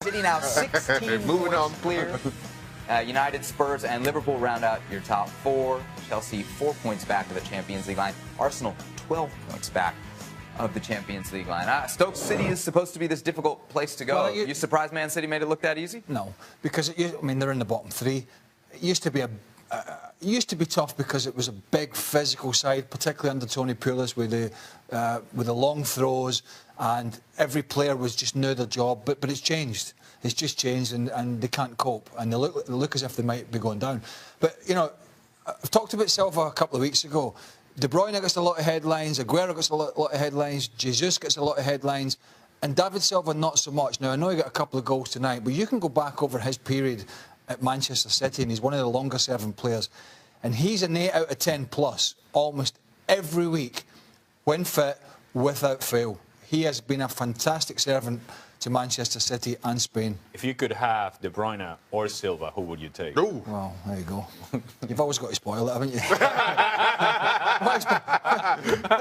City now 16 Moving on. points clear. United, Spurs, and Liverpool round out your top four. Chelsea 4 points back of the Champions League line. Arsenal 12 points back of the Champions League line. Stoke City is supposed to be this difficult place to go. Well, you surprised Man City made it look that easy? No, because they're in the bottom three. It used to be tough because it was a big physical side, particularly under Tony Pulis with the long throws, and every player was just knew their job. But it's changed. It's just changed, and they can't cope, and they look as if they might be going down. But I've talked about Silva a couple of weeks ago. De Bruyne gets a lot of headlines, Aguero gets a lot of headlines, Jesus gets a lot of headlines, and David Silva not so much. Now, I know he got a couple of goals tonight, but you can go back over his period at Manchester City, and he's one of the longer-serving players, and he's an 8 out of 10 plus almost every week, when fit, without fail. He has been a fantastic servant to Manchester City and Spain. If you could have De Bruyne or Silva, who would you take? Ooh. Well, there you go. You've always got to spoil it, haven't you?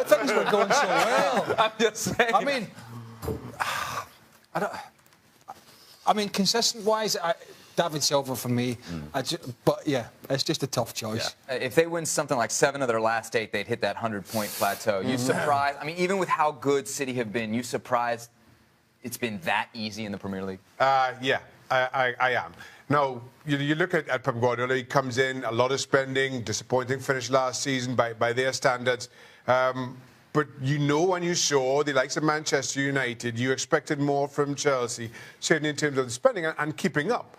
Things were going so well. I'm just saying. I mean, consistent-wise, David Silva for me. But yeah, it's just a tough choice. Yeah. If they win something like 7 of their last 8, they'd hit that 100-point plateau. You surprised? I mean, even with how good City have been, you surprised it's been that easy in the Premier League? Yeah, I am. Now, you look at Pep Guardiola, he comes in, a lot of spending, disappointing finish last season by their standards. But when you saw the likes of Manchester United, you expected more from Chelsea, certainly in terms of the spending and keeping up.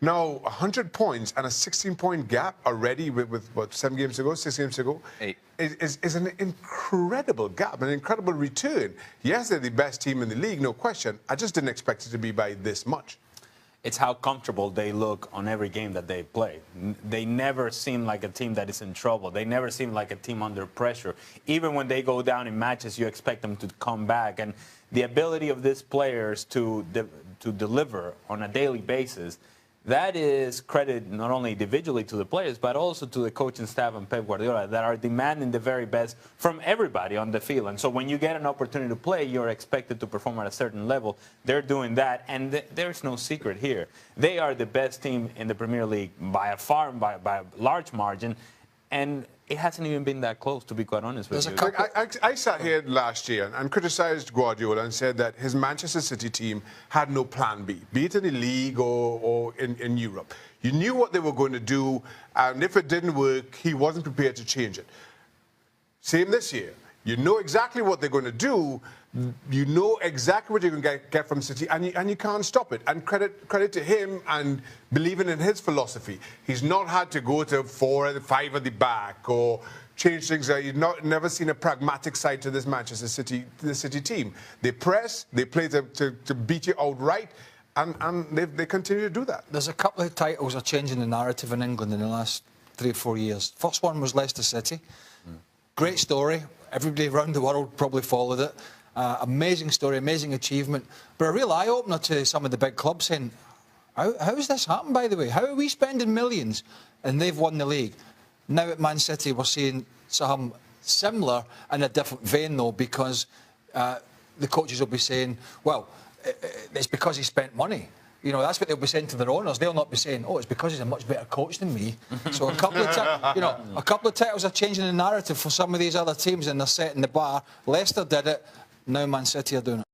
Now, 100 points and a 16-point gap already with what, 6 games to go? 8. Is an incredible gap, an incredible return. Yes, they're the best team in the league, no question. I just didn't expect it to be by this much. It's how comfortable they look on every game that they play. They never seem like a team that is in trouble. They never seem like a team under pressure. Even when they go down in matches, you expect them to come back. And the ability of these players to deliver on a daily basis, that is credit not only individually to the players, but also to the coaching staff and Pep Guardiola that are demanding the very best from everybody on the field. And so when you get an opportunity to play, you're expected to perform at a certain level. They're doing that, and there's no secret here. They are the best team in the Premier League by a large margin, and it hasn't even been that close, to be quite honest with you. I sat here last year and criticised Guardiola and said that his Manchester City team had no plan B, be it in the league or in Europe. You knew what they were going to do, and if it didn't work, he wasn't prepared to change it. Same this year. You know exactly what they're going to do. You know exactly what you're going to get from City, and you can't stop it. And credit to him and believing in his philosophy. He's not had to go to 4 or 5 at the back or change things. You've never seen a pragmatic side to this Manchester City team. They press, they play to beat you outright, and they continue to do that. There's a couple of titles are changing the narrative in England in the last 3 or 4 years. First one was Leicester City. Great story. Everybody around the world probably followed it. Amazing story, amazing achievement. But a real eye-opener to some of the big clubs saying, how has this happened, by the way? How are we spending millions and they've won the league? Now at Man City, we're seeing something similar in a different vein, though, because the coaches will be saying, well, it's because he spent money. That's what they'll be saying to their owners. They'll not be saying, oh, it's because he's a much better coach than me. So a couple of titles are changing the narrative for some of these other teams, and they're setting the bar. Leicester did it. Now Man City are doing it.